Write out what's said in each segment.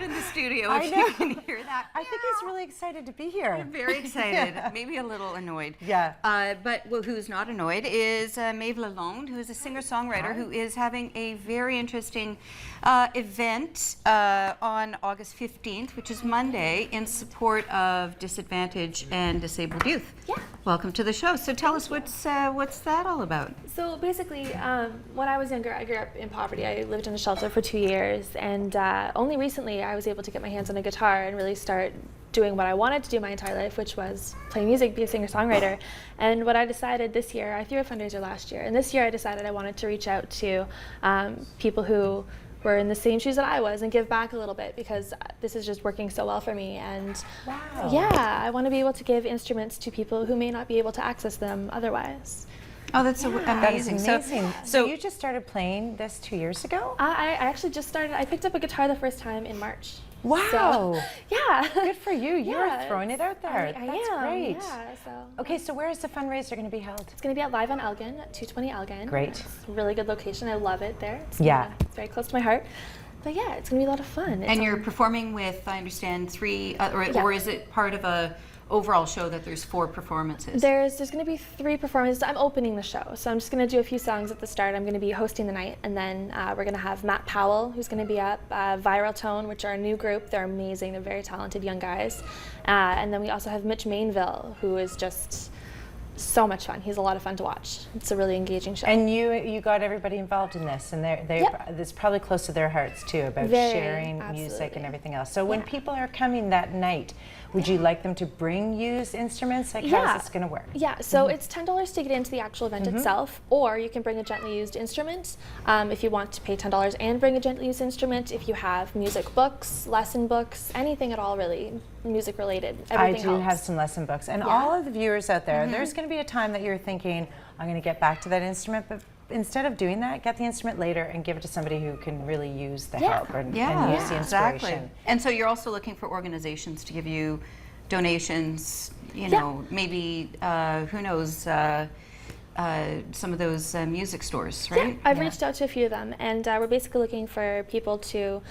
cat in the studio. I If know. you can hear that. I think he's really excited to be here. I'm very excited. Maybe a little annoyed. Yeah. But who's not annoyed is Maeve Lalonde, who is a singer-songwriter who is having a very interesting event on August 15th, which is Monday, in support of disadvantaged and disabled youth. Yeah. Welcome to the show. So tell us, what's that all about? So basically, when I was younger, I grew up in poverty. I lived in a shelter for 2 years, and only recently I was able to get my hands on a guitar and really start doing what I wanted to do my entire life, which was play music, be a singer-songwriter. And what I decided this year, I threw a fundraiser last year, and this year I decided I wanted to reach out to people who were in the same shoes that I was and give back a little bit, because this is just working so well for me. And yeah, I want to be able to give instruments to people who may not be able to access them otherwise. Oh, that's amazing. That is amazing. So you just started playing this 2 years ago? I actually just started. I picked up a guitar the first time in March. Wow. So, yeah. Good for you. You're Yeah, throwing it out there. I That's am, great. Yeah, so. Okay, so where is the fundraiser going to be held? It's going to be at Live on Elgin at 220 Elgin. Great. It's a really good location. I love it there. It's it's very close to my heart. But yeah, it's going to be a lot of fun. And you're performing with, I understand, three, or is it part of a overall show that there's 4 performances? There's going to be 3 performances. I'm opening the show, so I'm just going to do a few songs at the start. I'm going to be hosting the night, and then we're going to have Matt Powell, who's going to be up, Viral Tone, which are a new group. They're amazing. They're very talented young guys. And then we also have Mitch Mainville, who is just so much fun. He's a lot of fun to watch. It's a really engaging show. And you got everybody involved in this, and it's probably close to their hearts too, about sharing music and everything else. So when people are coming that night, would you like them to bring used instruments? Like, how's this going to work? Yeah, so it's $10 to get into the actual event itself, or you can bring a gently used instrument if you want to pay $10 and bring a gently used instrument. If you have music books, lesson books, anything at all really, music related, everything I do have some lesson books. And all of the viewers out there, there's going to be a time that you're thinking, I'm going to get back to that instrument, but instead of doing that, get the instrument later and give it to somebody who can really use the help and use the inspiration. Exactly. And so you're also looking for organizations to give you donations, you know, maybe, who knows, some of those music stores, right? Yeah, I've reached out to a few of them, and we're basically looking for people to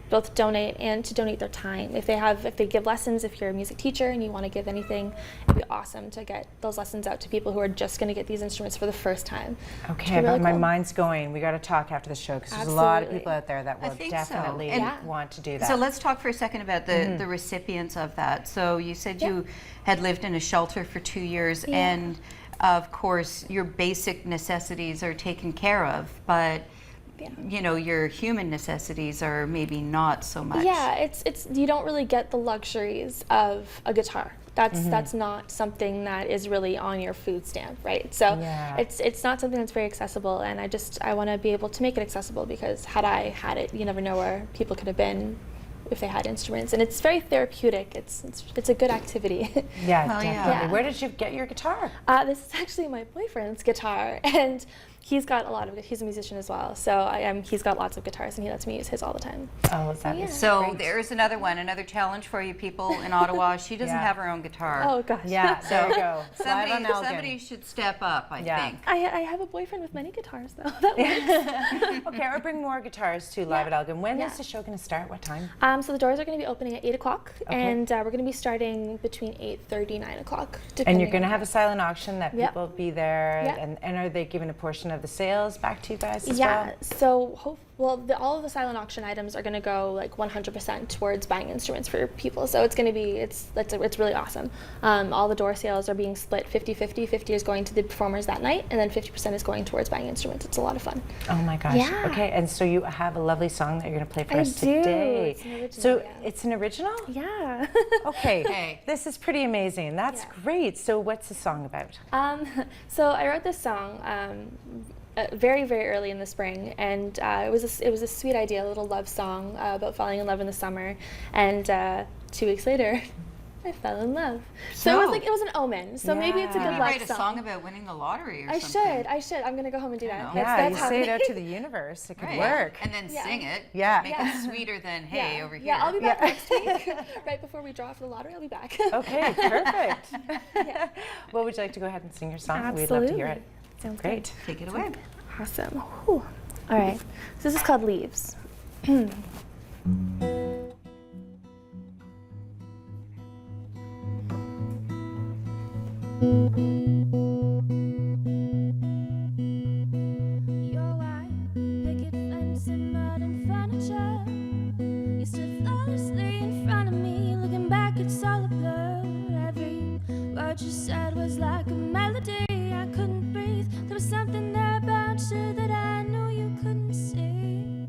both donate and to donate their time. If they give lessons, if you're a music teacher and you want to give anything, it'd be awesome to get those lessons out to people who are just going to get these instruments for the first time. Okay, really my mind's going. We got to talk after the show, because there's a lot of people out there that will definitely want to do that. So let's talk for a second about the recipients of that. So you said you had lived in a shelter for 2 years, and of course your basic necessities are taken care of, but you know, your human necessities are maybe not so much. Yeah, it's you don't really get the luxuries of a guitar. That's not something that is really on your food stamp, right? So it's not something that's very accessible, and I want to be able to make it accessible, because had I had it, you never know where people could have been if they had instruments, and it's very therapeutic. It's a good activity. Yeah, definitely. Where did you get your guitar? This is actually my boyfriend's guitar, and he's got a lot of it. He's a musician as well, so he's got lots of guitars, and he lets me use his all the time. Oh, that is so great. There's another challenge for you people in Ottawa. She doesn't have her own guitar. Oh gosh. Yeah, there you go. Somebody should step up, I think. I have a boyfriend with many guitars, though. That works. Okay, or bring more guitars to Live at Elgin. When is the show going to start? What time? So the doors are going to be opening at 8 o'clock, and we're going to be starting between 8:30 and 9 o'clock. And you're going to have a silent auction that people be there, and are they giving a portion of the sales back to you guys as well? So all of the silent auction items are going to go like 100% towards buying instruments for people. So it's going to be it's really awesome. All the door sales are being split 50-50. 50 is going to the performers that night, and then 50% is going towards buying instruments. It's a lot of fun. Oh my gosh. Yeah. Okay, and so you have a lovely song that you're going to play for us today. It's an original, so it's an original? Yeah. Okay. This is pretty amazing. That's great. So what's the song about? So I wrote this song very, very early in the spring, and it was a sweet idea, a little love song about falling in love in the summer, and 2 weeks later, I fell in love. So it was an omen. So maybe it's a good love write a song. song about winning the lottery or something. I should. I'm gonna go home and do that. Yeah, you say it out to the universe. It could work. And then sing it. Yeah. Make it sweeter than hey over here. Yeah, I'll be back next week. Right before we draw for the lottery, I'll be back. Okay, perfect. Well, would you like to go ahead and sing your song? Absolutely. We'd love to hear it. Sounds great. Take it away. Awesome. Whew. All right. So this is called Leaves. Your white picket fence and modern furniture. You stood flawlessly in front of me, looking back, it's all a blur. Every word you said was like a melody. I couldn't breathe. There was something there about you that I knew you couldn't see.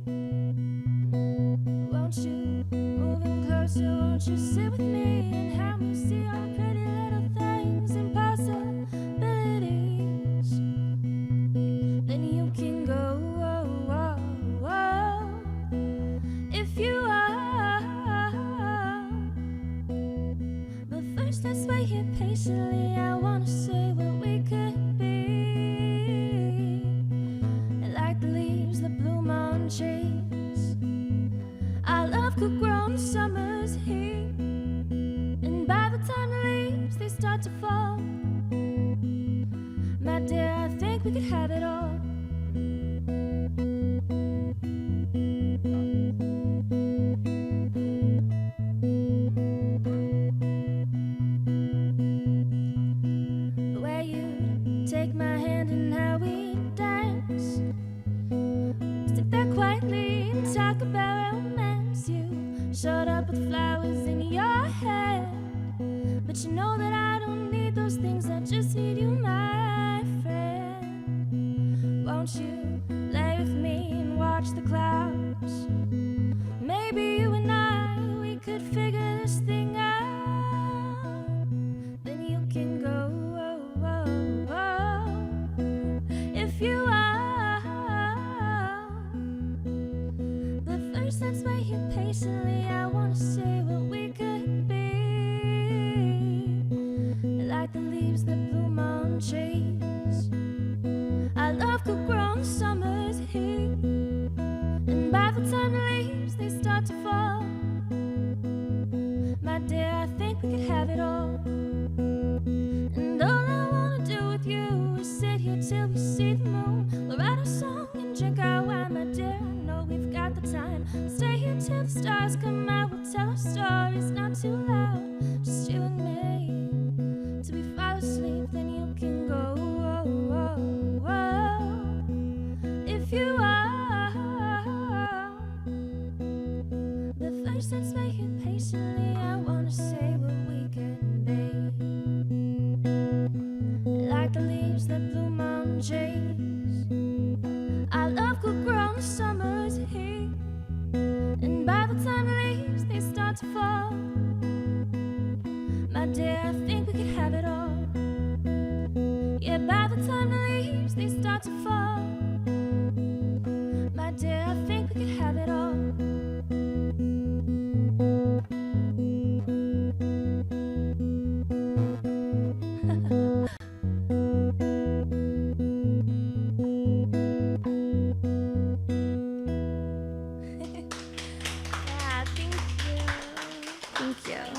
Won't you move in closer? Won't you sit with me and help me see all the pretty little things and possibilities? Then you can go if you are. But first let's wait here patiently. I wanna say what we could be. Like the leaves that bloom on trees, our love could grow in summer's heat. And by the time the leaves they start to fall, my dear, I think we could have it all. Where you take my hand and how we dance, sit there quietly and talk about romance. You showed up with flowers in your hair, but you know that I don't need those things. I just need you, my friend. Won't you lay with me and watch the clouds? Maybe you and I, we could figure this thing out. Then you can go if you are. But first let's wait here patiently. I wanna say what we could be. Like the leaves that bloom on trees, our love could grow in summer's heat. And by the time the leaves they start to fall, my dear, I think we could have it all. And all I wanna do with you is sit here till we see the moon. We'll write a song and drink our wine, my dear. I know we've got the time. Stay here till the stars come out. We'll tell our stories not too loud, just you and me. Till we fall asleep, then you can go if you are. But first let's wait here patiently. I wanna say what we can be. Like the leaves that bloom on trees, our love could grow in summer's heat. And by the time the leaves they start to fall, my dear, I think we could have it all. Yeah, by the time the leaves they start to fall, my dear, I think we could have it all. Yeah, thank you. Thank you.